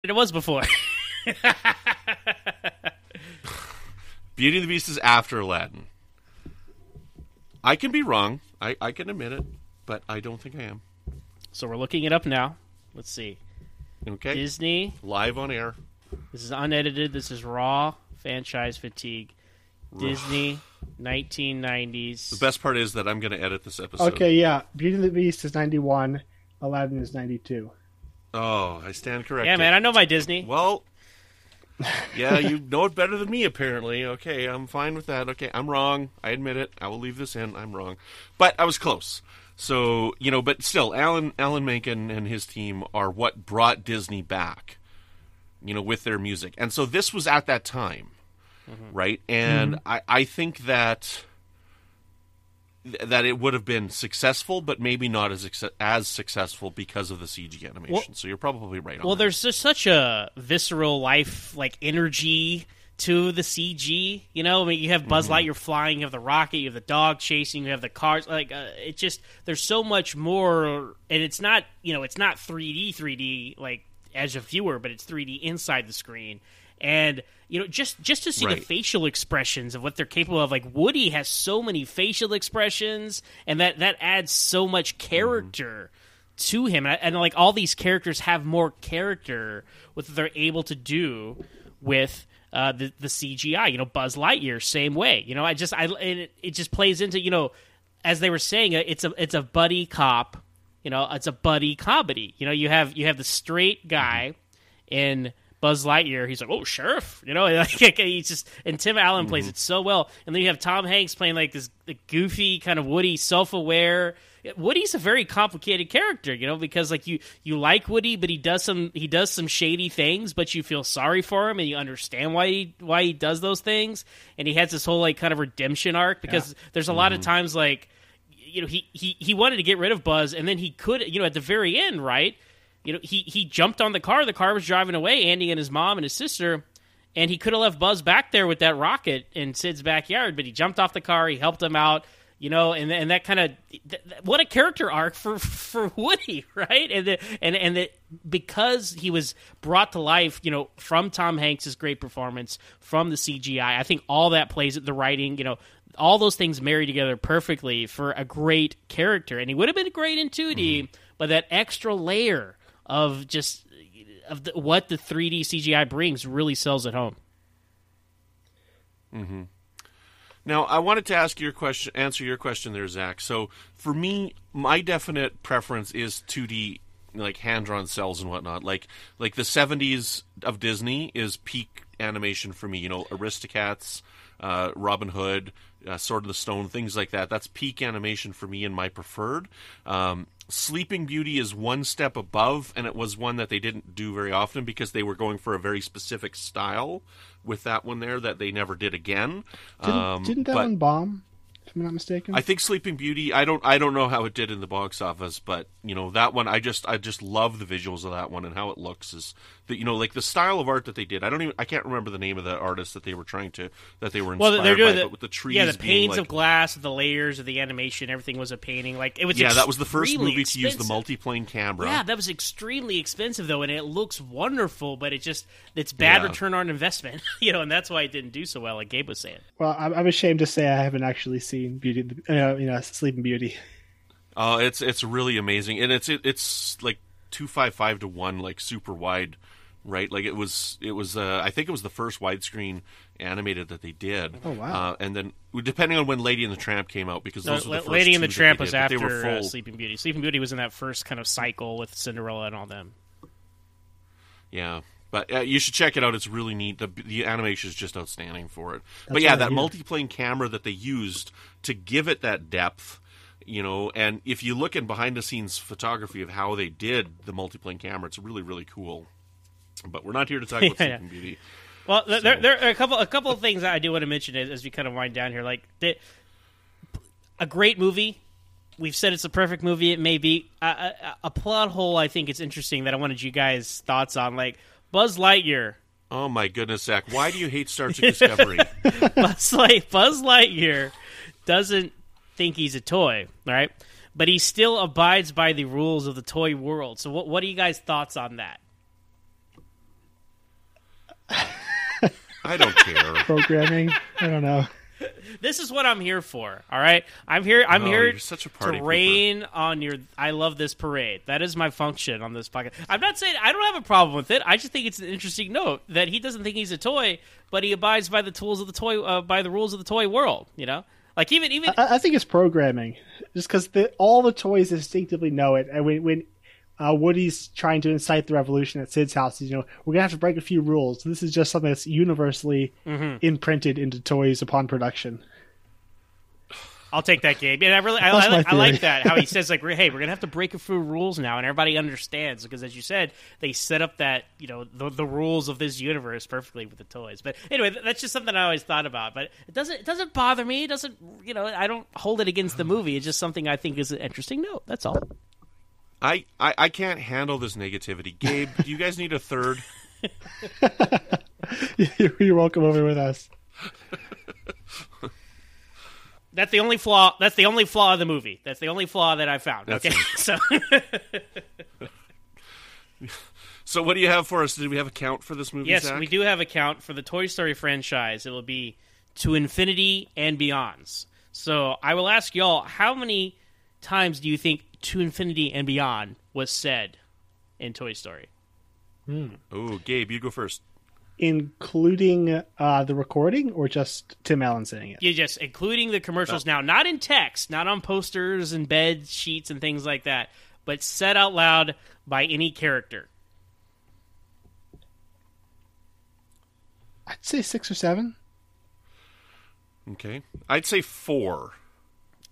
it was before. Beauty and the Beast is after Aladdin. I can be wrong. I can admit it, but I don't think I am. So we're looking it up now. Let's see. Okay. Disney. Live on air. This is unedited. This is raw franchise fatigue. Disney, 1990s. The best part is that I'm going to edit this episode. Okay, yeah. Beauty and the Beast is 91. Aladdin is 92. Oh, I stand corrected. Yeah, man, I know my Disney. Well, yeah, you know it better than me, apparently. Okay, I'm fine with that. Okay, I'm wrong. I admit it. I will leave this in. I'm wrong. But I was close. So, but still, Alan Menken and his team are what brought Disney back, with their music. And so this was at that time, right? And I think that it would have been successful, but maybe not as successful because of the CG animation. Well, so you're probably right on Well, that. there's just such a visceral life, energy to the CG. You have Buzz Lightyear flying, you have the rocket, you have the dog chasing, you have the cars. There's so much more, and it's not, it's not 3D, as a viewer, but it's 3D inside the screen. And just to see the facial expressions of what they're capable of, Woody has so many facial expressions, and that adds so much character to him, and all these characters have more character with what they're able to do with the CGI. Buzz Lightyear, same way. It just plays into as they were saying, it's a buddy cop. It's a buddy comedy. You have the straight guy in Buzz Lightyear. He's like, oh, sheriff, he's just, and Tim Allen plays it so well. And then you have Tom Hanks playing this goofy kind of Woody, self-aware. Woody's a very complicated character, because you like Woody, but he does some shady things, but you feel sorry for him and you understand why he does those things. And he has this whole kind of redemption arc, because there's a lot of times he wanted to get rid of Buzz, and then he could, at the very end, right? He jumped on the car was driving away, Andy and his mom and his sister, and he could have left Buzz back there with that rocket in Sid's backyard, but he jumped off the car, he helped him out, and that kind of, what a character arc for Woody, right? And because he was brought to life, from Tom Hanks' great performance, from the CGI, I think all that plays at the writing, all those things marry together perfectly for a great character. And he would have been great in 2D, but that extra layer of just what the 3D CGI brings really sells it home. Mm-hmm. Now, I wanted to answer your question there, Zach. So, for me, my definite preference is 2D, hand-drawn cells and whatnot. Like the 70s of Disney is peak animation for me. Aristocats, Robin Hood, Sword in the Stone, things like that. That's peak animation for me and my preferred. Sleeping Beauty is one step above, and it was one that they didn't do very often because they were going for a very specific style with that one there that they never did again. Didn't that one bomb, if I'm not mistaken? I think Sleeping Beauty, I don't know how it did in the box office, but that one, I just love the visuals of that one and how it looks. Is that the style of art that they did. I can't remember the name of the artist that they were inspired by, but with the trees, the panes of glass, the layers of the animation, everything was a painting. It was that was the first movie expensive to use the multiplane camera. Yeah, that was extremely expensive though, and it looks wonderful, but it's bad return on investment, and that's why it didn't do so well, like Gabe was saying. Well, I'm ashamed to say I haven't actually seen Sleeping Beauty. Oh, it's really amazing, and it's like 2.55 to 1, super wide, right? It was I think it was the first widescreen animated that they did. Oh wow! And then depending on when Lady and the Tramp came out, because those were the first Lady and the Tramp was after after Sleeping Beauty. Sleeping Beauty was in that first kind of cycle with Cinderella and all them. Yeah. But you should check it out. It's really neat. The animation is just outstanding for it. That's that multiplane camera that they used to give it that depth, and if you look in behind-the-scenes photography of how they did the multiplane camera, it's really, really cool. But we're not here to talk about Sleeping Beauty. Well, there are a couple of things that I do want to mention as we kind of wind down here. A great movie. We've said it's a perfect movie. It may be. A plot hole I think is interesting that I wanted you guys' thoughts on. Buzz Lightyear. Oh my goodness, Zach! Why do you hate Star Trek Discovery? Buzz Lightyear doesn't think he's a toy, right? But he still abides by the rules of the toy world. So, what are you guys' thoughts on that? I don't care. Programming. I don't know. This is what I'm here for. All right, I'm here. I'm here you're such a party to rain on your. I love this parade. That is my function on this podcast. I'm not saying I don't have a problem with it. I just think it's an interesting note that he doesn't think he's a toy, but he abides by the tools of the toy, by the rules of the toy world. You know, like even. I think it's programming, just because all the toys instinctively know it, and when Woody's trying to incite the revolution at Sid's house, we're gonna have to break a few rules. This is just something that's universally imprinted into toys upon production. I'll take that, Gabe. And I like that, how he says, like, hey, we're going to have to break a few rules now, and everybody understands, because, as you said, they set up that, the rules of this universe perfectly with the toys. But anyway, that's just something I always thought about. But it doesn't bother me. It doesn't, I don't hold it against the movie. It's just something I think is an interesting note. That's all. I can't handle this negativity. Gabe, do you guys need a third? You're welcome over with us. That's the only flaw. That's the only flaw of the movie. That's the only flaw that I found. Okay, So what do you have for us? Did we have a count for this movie? Yes, Zach? we do have a count for the Toy Story franchise. It will be to infinity and beyonds. So I will ask y'all, how many times do you think to infinity and beyond was said in Toy Story? Oh, Gabe, you go first. Including the recording, or just Tim Allen saying it? Yeah, just including the commercials now, not in text, not on posters and bed sheets and things like that, but said out loud by any character. I'd say 6 or 7. Okay. I'd say 4.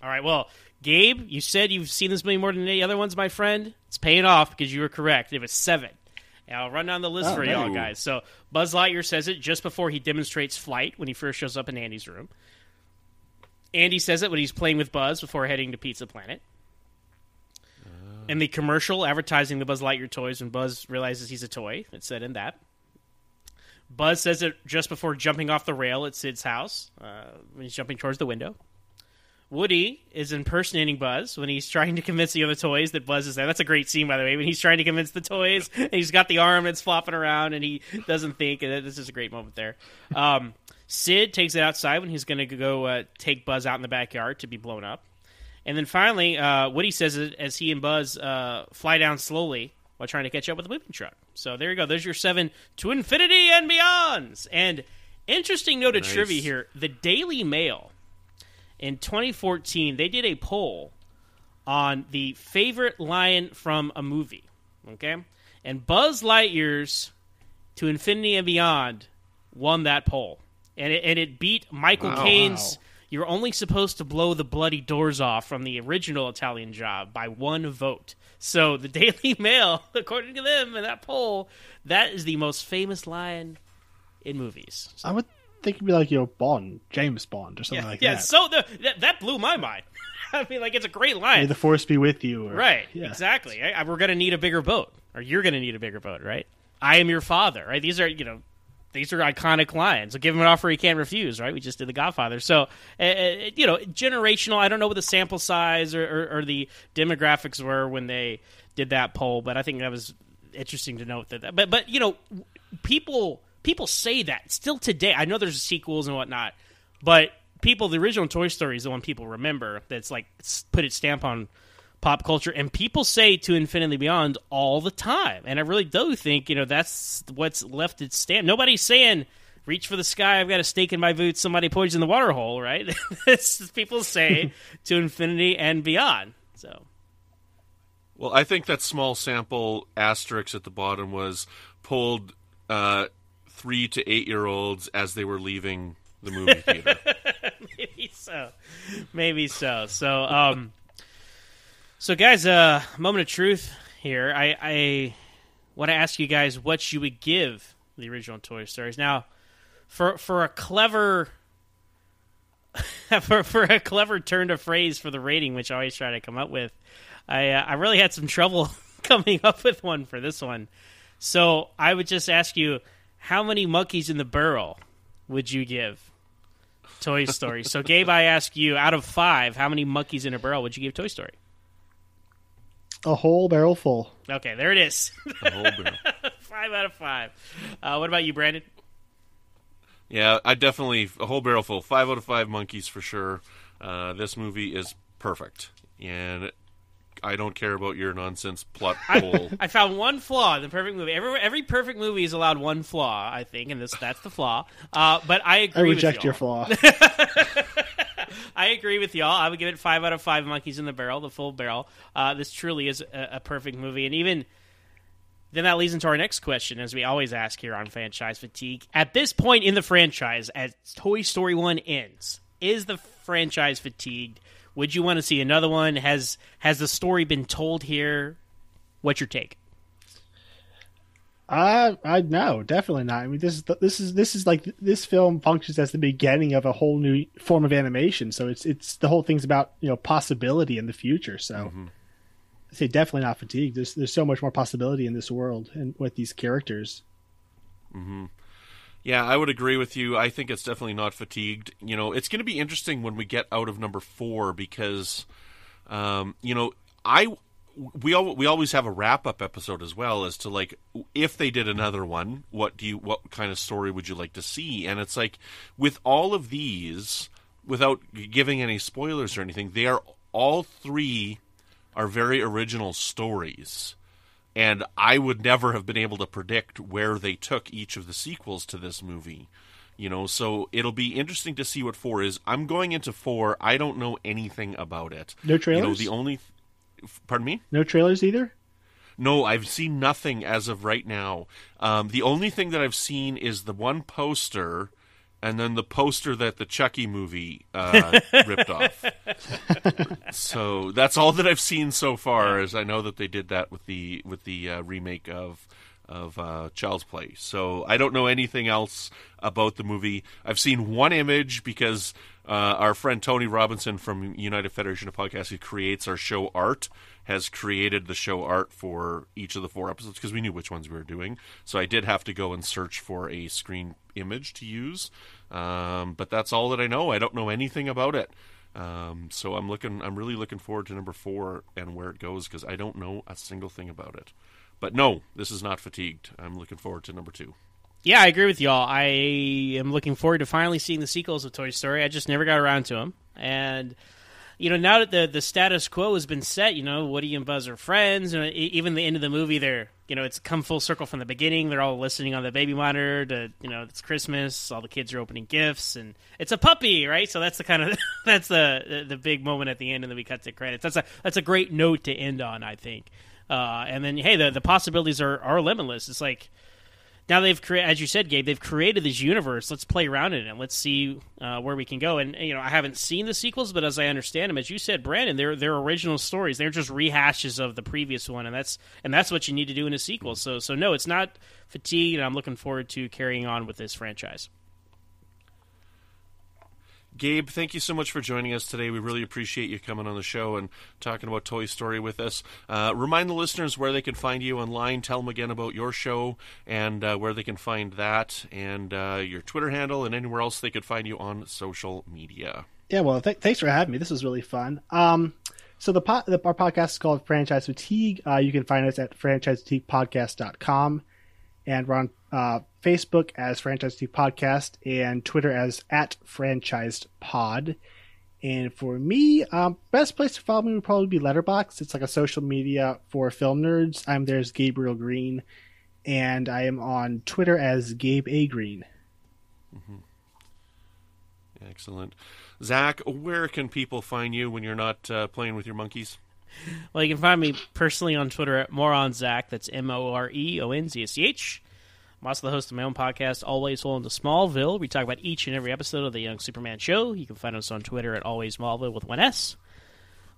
All right, well, Gabe, you said you've seen this movie more than any other ones, my friend. It's paying off because you were correct. It was 7. And I'll run down the list for y'all guys. So Buzz Lightyear says it just before he demonstrates flight when he first shows up in Andy's room. Andy says it when he's playing with Buzz before heading to Pizza Planet. And the commercial advertising the Buzz Lightyear toys when Buzz realizes he's a toy. It's said in that. Buzz says it just before jumping off the rail at Sid's house when he's jumping towards the window. Woody is impersonating Buzz when he's trying to convince the other toys that Buzz is there. That's a great scene, by the way, when he's trying to convince the toys, and he's got the arm that's flopping around, and he doesn't think, and this is a great moment there. Sid takes it outside when he's going to go take Buzz out in the backyard to be blown up. And then finally, Woody says it as he and Buzz fly down slowly while trying to catch up with the moving truck. So there you go. There's your 7 to infinity and beyonds. And interesting note of trivia here, the Daily Mail in 2014, they did a poll on the favorite line from a movie, okay? And Buzz Lightyear's To Infinity and Beyond won that poll. And it beat Michael Caine's You're Only Supposed to Blow the Bloody Doors Off from the original Italian Job by 1 vote. So the Daily Mail, according to them in that poll, that is the most famous line in movies. So, I would think it'd be like Bond, James Bond, or something like that. Yeah, so that blew my mind. I mean, like, it's a great line. May the force be with you. Or, right, yeah. Exactly. We're going to need a bigger boat, or you're going to need a bigger boat, right? I am your father, right? These are iconic lines. So give him an offer he can't refuse, right? We just did The Godfather. So, generational. I don't know what the sample size or the demographics were when they did that poll, but I think that was interesting to note that. But people say that still today. I know there's sequels and whatnot, but the original Toy Story is the one people remember. That's like put its stamp on pop culture, and people say To Infinity and Beyond all the time. And I really do think that's what's left its stamp. Nobody's saying reach for the sky, I've got a stake in my boots, somebody poisoned the water hole, right? People say To Infinity and Beyond. So, well, I think that small sample asterisk at the bottom was pulled 3 to 8-year-olds as they were leaving the movie theater. Maybe so. So guys, moment of truth here. I want to ask you guys what you would give the original Toy Stories. Now, for a clever for a clever turn of phrase for the rating, which I always try to come up with, I really had some trouble coming up with one for this one. So I would just ask you, how many monkeys in the barrel would you give Toy Story? So, Gabe, I ask you, out of 5, how many monkeys in a barrel would you give Toy Story? A whole barrel full. Okay, there it is. A whole barrel. 5 out of 5. What about you, Brandon? Yeah, I definitely, a whole barrel full. 5 out of 5 monkeys for sure. This movie is perfect. And I don't care about your nonsense plot hole. I found one flaw in the perfect movie. Every perfect movie is allowed one flaw, I think, and that's the flaw. But I agree. I reject with your flaw. I agree with y'all. I would give it 5 out of 5 monkeys in the barrel, the full barrel. This truly is a perfect movie, and even then that leads into our next question, as we always ask here on Franchise Fatigue. At this point in the franchise, as Toy Story 1 ends, is the franchise fatigued? Would you want to see another one? Has the story been told here? What's your take? No, definitely not. I mean, this is like this film functions as the beginning of a whole new form of animation. So it's the whole thing's about possibility in the future. So I say definitely not fatigued. There's so much more possibility in this world and with these characters. Mm-hmm. Yeah, I would agree with you. I think it's definitely not fatigued. It's going to be interesting when we get out of number 4 because, we always have a wrap-up episode as well as to, like, if they did another one, what kind of story would you like to see? And it's like, with all of these, without giving any spoilers or anything, all 3 are very original stories. And I would never have been able to predict where they took each of the sequels to this movie. So it'll be interesting to see what 4 is. I'm going into 4. I don't know anything about it. No trailers? Pardon me? No trailers either? No, I've seen nothing as of right now. The only thing that I've seen is the one poster, and then the poster that the Chucky movie ripped off. So that's all that I've seen so far. As I know that they did that with the remake of Child's Play. So I don't know anything else about the movie. I've seen one image because our friend Tony Robinson from United Federation of Podcasts, who creates our show art, has created the show art for each of the 4 episodes because we knew which ones we were doing. So I did have to go and search for a screen image to use. But that's all that I know. I don't know anything about it. So I'm really looking forward to number 4 and where it goes because I don't know a single thing about it. But no, this is not fatigued. I'm looking forward to number 2. Yeah, I agree with y'all. I am looking forward to finally seeing the sequels of Toy Story. I just never got around to them. And, now that the status quo has been set, Woody and Buzz are friends. And even the end of the movie, they're, it's come full circle from the beginning. They're all listening on the baby monitor to, it's Christmas. All the kids are opening gifts. And it's a puppy, right? So that's the kind of, that's the big moment at the end. And then we cut to credits. That's a great note to end on, I think. And then, hey, the possibilities are limitless. It's like, now they've created, as you said, Gabe, they've created this universe. Let's play around in it. Let's see where we can go. And I haven't seen the sequels, but as I understand them, as you said, Brandon, they're original stories. They're just rehashes of the previous one, and that's what you need to do in a sequel. So no, it's not fatigue, and I'm looking forward to carrying on with this franchise. Gabe, thank you so much for joining us today. We really appreciate you coming on the show and talking about Toy Story with us. Remind the listeners where they can find you online. Tell them again about your show and where they can find that and your Twitter handle and anywhere else they could find you on social media. Yeah, well, thanks for having me. This was really fun. So our podcast is called Franchise Fatigue. You can find us at franchisefatiguepodcast.com. And we're on Facebook as Franchise Fatigue Podcast and Twitter as @FranchisedPod. And for me, best place to follow me would probably be Letterboxd. It's like a social media for film nerds. I'm there as Gabriel Green, and I am on Twitter as Gabe A. Green. Mm-hmm. Excellent. Zach, where can people find you when you're not playing with your monkeys? Well, you can find me personally on Twitter at MoronZach. That's MoreOnZach. I'm also the host of my own podcast, Always Full into Smallville. We talk about each and every episode of the Young Superman show. You can find us on Twitter at Always Smallville with one S.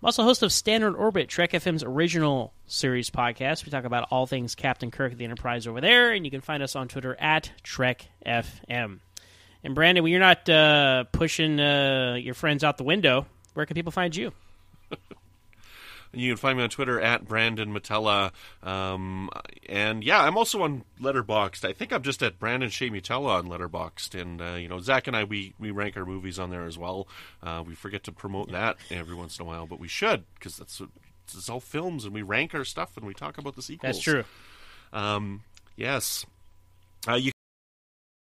I'm also host of Standard Orbit, Trek FM's original series podcast. We talk about all things Captain Kirk of the Enterprise over there, and you can find us on Twitter at Trek FM. And Brandon, when you're not pushing your friends out the window, where can people find you? You can find me on Twitter at Brandon Mutella. And yeah, I'm also on Letterboxd. I think I'm just at Brandon-Shea Mutella on Letterboxd. And, Zach and I, we rank our movies on there as well. We forget to promote that every once in a while, but we should, because it's all films, and we rank our stuff, and we talk about the sequels. That's true. Yes. You